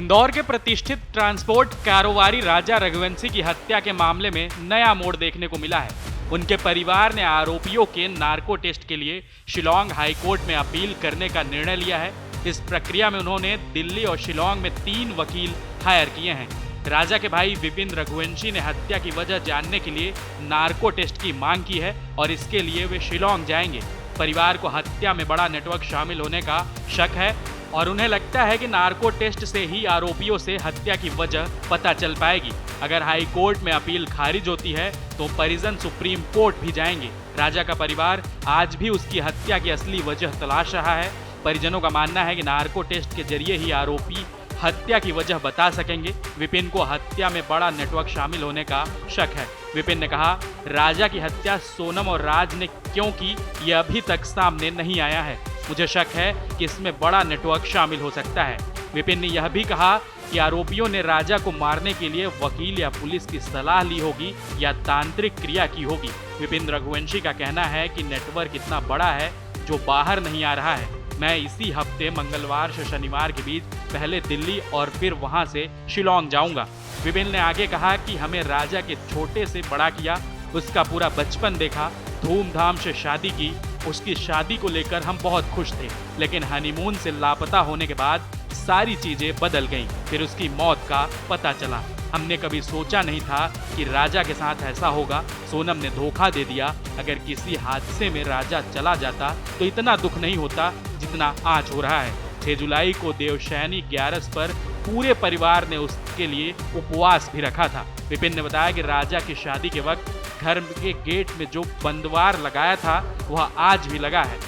इंदौर के प्रतिष्ठित ट्रांसपोर्ट कारोबारी राजा रघुवंशी की हत्या के मामले में नया मोड़ देखने को मिला है। उनके परिवार ने आरोपियों के नार्को टेस्ट के लिए शिलांग हाईकोर्ट में अपील करने का निर्णय लिया है। इस प्रक्रिया में उन्होंने दिल्ली और शिलांग में 3 वकील हायर किए हैं। राजा के भाई विपिन रघुवंशी ने हत्या की वजह जानने के लिए नार्को टेस्ट की मांग की है और इसके लिए वे शिलांग जाएंगे। परिवार को हत्या में बड़ा नेटवर्क शामिल होने का शक है और उन्हें लगता है कि नार्को टेस्ट से ही आरोपियों से हत्या की वजह पता चल पाएगी। अगर हाई कोर्ट में अपील खारिज होती है तो परिजन सुप्रीम कोर्ट भी जाएंगे। राजा का परिवार आज भी उसकी हत्या की असली वजह तलाश रहा है। परिजनों का मानना है कि नार्को टेस्ट के जरिए ही आरोपी हत्या की वजह बता सकेंगे। विपिन को हत्या में बड़ा नेटवर्क शामिल होने का शक है। विपिन ने कहा, राजा की हत्या सोनम और राज ने क्यों की यह अभी तक सामने नहीं आया है। मुझे शक है कि इसमें बड़ा नेटवर्क शामिल हो सकता है। विपिन ने यह भी कहा कि आरोपियों ने राजा को मारने के लिए वकील या पुलिस की सलाह ली होगी या तांत्रिक क्रिया की होगी। विपिन रघुवंशी का कहना है कि नेटवर्क इतना बड़ा है जो बाहर नहीं आ रहा है। मैं इसी हफ्ते मंगलवार से शनिवार के बीच पहले दिल्ली और फिर वहां से शिलांग जाऊंगा। विपिन ने आगे कहा कि हमें राजा के छोटे से बड़ा किया, उसका पूरा बचपन देखा, धूमधाम से शादी की। उसकी शादी को लेकर हम बहुत खुश थे, लेकिन हनीमून से लापता होने के बाद सारी चीजें बदल गईं। फिर उसकी मौत का पता चला। हमने कभी सोचा नहीं था कि राजा के साथ ऐसा होगा। सोनम ने धोखा दे दिया। अगर किसी हादसे में राजा चला जाता तो इतना दुख नहीं होता जितना आज हो रहा है। 6 जुलाई को देवशयनी 11 पर पूरे परिवार ने उसके लिए उपवास भी रखा था। विपिन ने बताया कि राजा की शादी के वक्त घर के गेट में जो बंदवार लगाया था वह आज भी लगा है।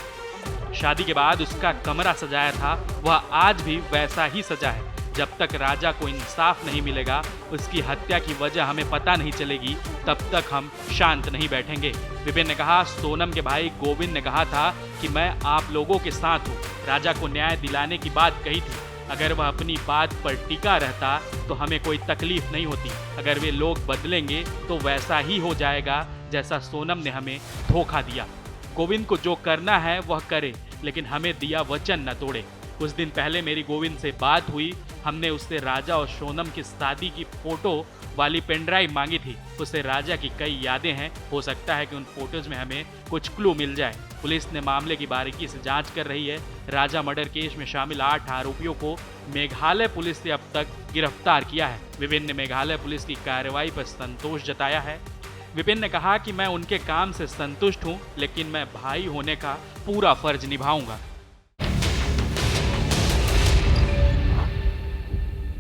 शादी के बाद उसका कमरा सजाया था वह आज भी वैसा ही सजा है। जब तक राजा को इंसाफ नहीं मिलेगा, उसकी हत्या की वजह हमें पता नहीं चलेगी, तब तक हम शांत नहीं बैठेंगे। विपिन ने कहा, सोनम के भाई गोविंद ने कहा था कि मैं आप लोगों के साथ हूँ। राजा को न्याय दिलाने की बात कही थी। अगर वह अपनी बात पर टिका रहता तो हमें कोई तकलीफ नहीं होती। अगर वे लोग बदलेंगे तो वैसा ही हो जाएगा जैसा सोनम ने हमें धोखा दिया। गोविंद को जो करना है वह करे, लेकिन हमें दिया वचन न तोड़े। कुछ दिन पहले मेरी गोविंद से बात हुई। हमने उससे राजा और सोनम की शादी की फोटो वाली पेनड्राइव मांगी थी। उससे राजा की कई यादें हैं। हो सकता है कि उन फोटोज में हमें कुछ क्लू मिल जाए। पुलिस ने मामले की बारीकी से जांच कर रही है। राजा मर्डर केस में शामिल 8 आरोपियों को मेघालय पुलिस ने अब तक गिरफ्तार किया है। विपिन ने मेघालय पुलिस की कार्रवाई पर संतोष जताया है। विपिन ने कहा कि मैं उनके काम से संतुष्ट हूं, लेकिन मैं भाई होने का पूरा फर्ज निभाऊंगा।